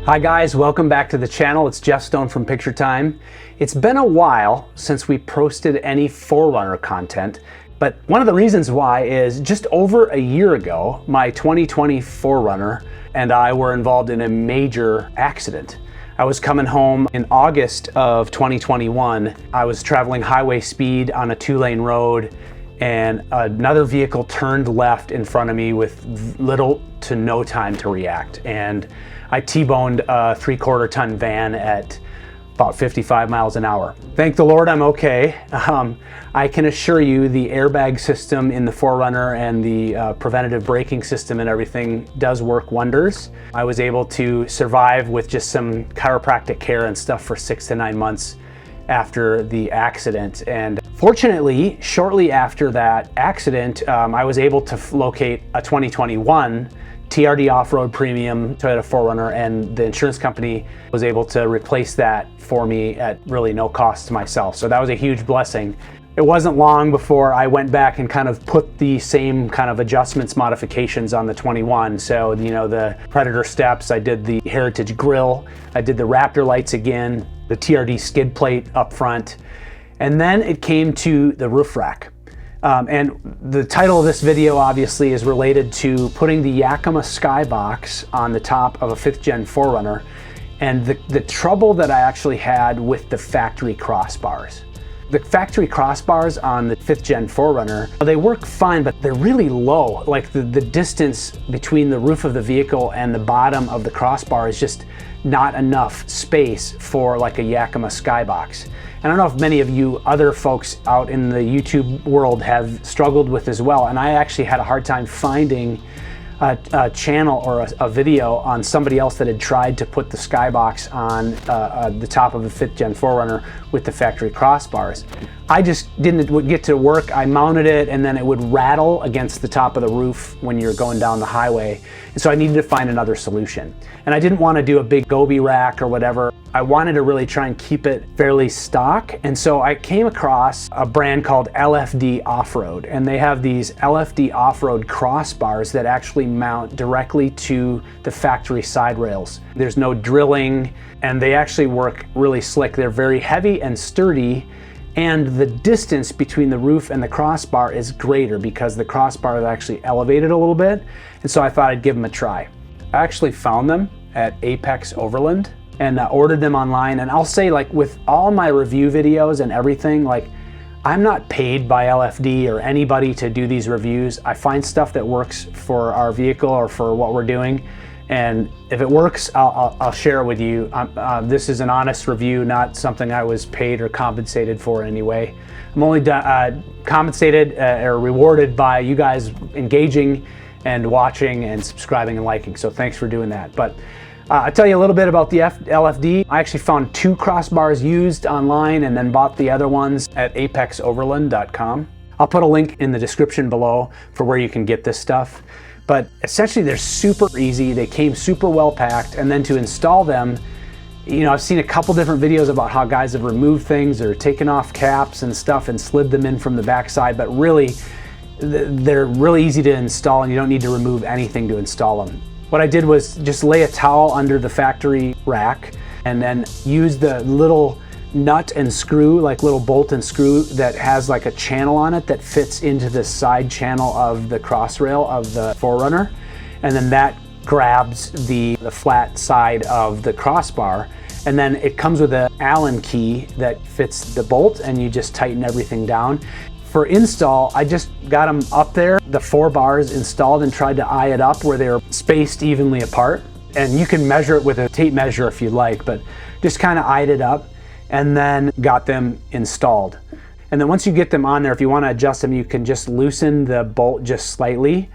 Hi guys, welcome back to the channel. It's Jeff Stone from Picture Time. It's been a while since we posted any 4Runner content, but one of the reasons why is just over a year ago, my 2020 4Runner and I were involved in a major accident. I was coming home in August of 2021. I was traveling highway speed on a 2-lane road and another vehicle turned left in front of me with little to no time to react. And I T-boned a 3/4 ton van at about 55 miles an hour. Thank the Lord I'm okay. I can assure you the airbag system in the 4Runner and the preventative braking system and everything does work wonders. I was able to survive with just some chiropractic care and stuff for 6 to 9 months after the accident. And fortunately, shortly after that accident, I was able to locate a 2021 TRD Off-Road Premium Toyota 4Runner, and the insurance company was able to replace that for me at really no cost to myself. So that was a huge blessing. It wasn't long before I went back and kind of put the same kind of adjustments, modifications on the 21. So, you know, the Predator steps, I did the Heritage grille, I did the Raptor lights again, the TRD skid plate up front, and then it came to the roof rack. And the title of this video obviously is related to putting the Yakima Skybox on the top of a 5th gen 4Runner and the trouble that I actually had with the factory crossbars. The factory crossbars on the 5th gen 4Runner, they work fine, but they're really low. Like the distance between the roof of the vehicle and the bottom of the crossbar is just not enough space for like a Yakima Skybox. And I don't know if many of you other folks out in the YouTube world have struggled with as well. And I actually had a hard time finding a channel or a video on somebody else that had tried to put the Skybox on the top of a 5th gen 4Runner with the factory crossbars. I just didn't get to work. I mounted it and then it would rattle against the top of the roof when you're going down the highway. And so I needed to find another solution. And I didn't want to do a big goby rack or whatever. I wanted to really try and keep it fairly stock. And so I came across a brand called LFD OffRoad, and they have these LFD OffRoad Crossbars that actually mount directly to the factory side rails. There's no drilling, and they actually work really slick. They're very heavy and sturdy, and the distance between the roof and the crossbar is greater because the crossbar is actually elevated a little bit. And so I thought I'd give them a try. I actually found them at Apex Overland and ordered them online. And I'll say, like, with all my review videos and everything, like, I'm not paid by LFD or anybody to do these reviews. I find stuff that works for our vehicle or for what we're doing. And if it works, I'll share it with you. This is an honest review, not something I was paid or compensated for in any way. I'm only compensated or rewarded by you guys engaging and watching and subscribing and liking. So thanks for doing that. But I'll tell you a little bit about the LFD. I actually found 2 crossbars used online and then bought the other ones at apexoverland.com. I'll put a link in the description below for where you can get this stuff. But essentially they're super easy. They came super well packed, and then to install them, you know, I've seen a couple different videos about how guys have removed things or taken off caps and stuff and slid them in from the backside, but really they're really easy to install and you don't need to remove anything to install them. What I did was just lay a towel under the factory rack and then use the little nut and screw, like little bolt and screw that has like a channel on it that fits into the side channel of the cross rail of the 4Runner. And then that grabs the flat side of the crossbar. And then it comes with an Allen key that fits the bolt, and you just tighten everything down. For install, I just got them up there, the 4 bars installed, and tried to eye it up where they're spaced evenly apart. And you can measure it with a tape measure if you like, but just kind of eyed it up and then got them installed. And then once you get them on there, if you want to adjust them, you can just loosen the bolt just slightly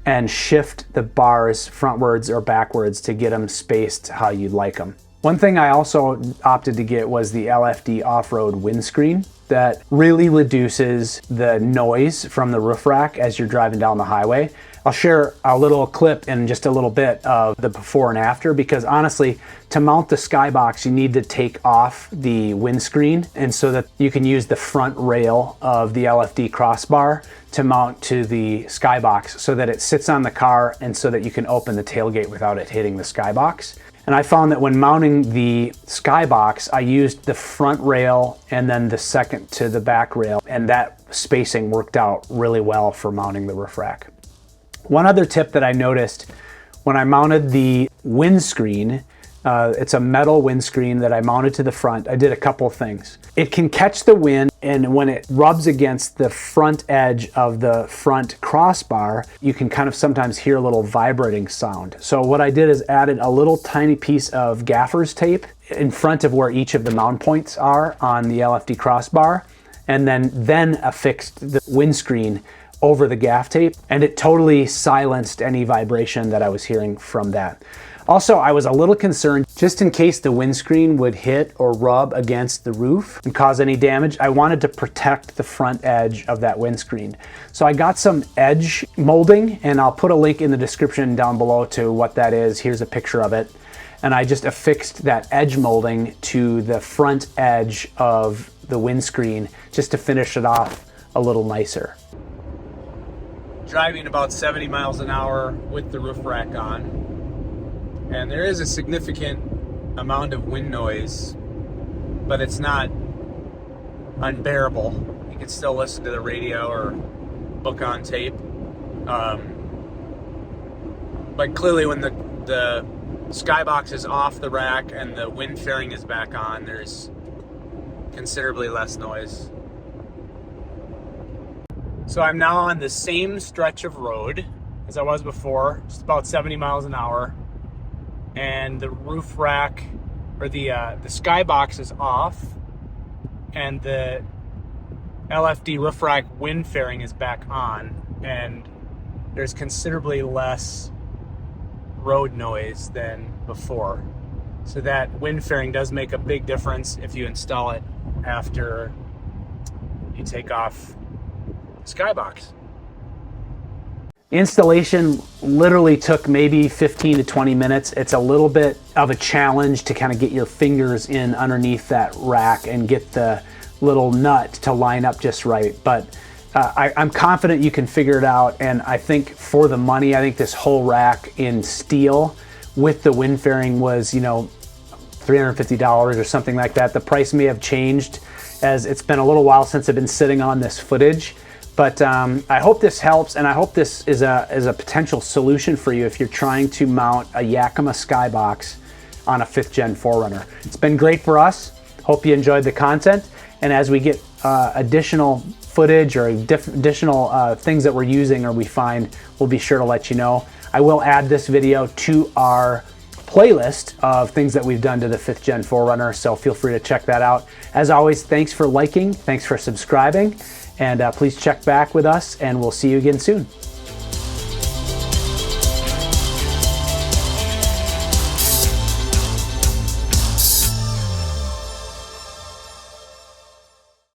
and shift the bars frontwards or backwards to get them spaced how you'd like them. One thing I also opted to get was the LFD Off-Road windscreen that really reduces the noise from the roof rack as you're driving down the highway. I'll share a little clip in just a little bit of the before and after, because honestly, to mount the Skybox, you need to take off the windscreen, and so that you can use the front rail of the LFD crossbar to mount to the Skybox so that it sits on the car and so that you can open the tailgate without it hitting the Skybox. And I found that when mounting the Skybox, I used the front rail and then the second to the back rail, and that spacing worked out really well for mounting the roof rack. One other tip that I noticed when I mounted the windscreen, it's a metal windscreen that I mounted to the front. I did a couple things. It can catch the wind, and when it rubs against the front edge of the front crossbar, you can kind of sometimes hear a little vibrating sound. So what I did is added a little tiny piece of gaffer's tape in front of where each of the mount points are on the LFD crossbar, and then affixed the windscreen over the gaff tape, and it totally silenced any vibration that I was hearing from that. Also, I was a little concerned just in case the windscreen would hit or rub against the roof and cause any damage. I wanted to protect the front edge of that windscreen. So I got some edge molding, and I'll put a link in the description down below to what that is. Here's a picture of it. And I just affixed that edge molding to the front edge of the windscreen just to finish it off a little nicer. Driving about 70 miles an hour with the roof rack on. And there is a significant amount of wind noise, but it's not unbearable. You can still listen to the radio or book on tape. But clearly when the Skybox is off the rack and the wind fairing is back on, there's considerably less noise. So I'm now on the same stretch of road as I was before, just about 70 miles an hour. And the roof rack, or the Skybox is off, and the LFD roof rack wind fairing is back on, and there's considerably less road noise than before. So that wind fairing does make a big difference if you install it after you take off the Skybox. Installation literally took maybe 15 to 20 minutes. It's a little bit of a challenge to kind of get your fingers in underneath that rack and get the little nut to line up just right. But I'm confident you can figure it out. And I think for the money, I think this whole rack in steel with the wind fairing was, you know, $350 or something like that. The price may have changed as it's been a little while since I've been sitting on this footage. But I hope this helps, and I hope this is a potential solution for you if you're trying to mount a Yakima Skybox on a 5th gen 4Runner. It's been great for us. Hope you enjoyed the content. And as we get additional footage or additional things that we're using or we find, we'll be sure to let you know. I will add this video to our playlist of things that we've done to the 5th gen 4Runner, so feel free to check that out. As always, thanks for liking, thanks for subscribing. And please check back with us, and we'll see you again soon.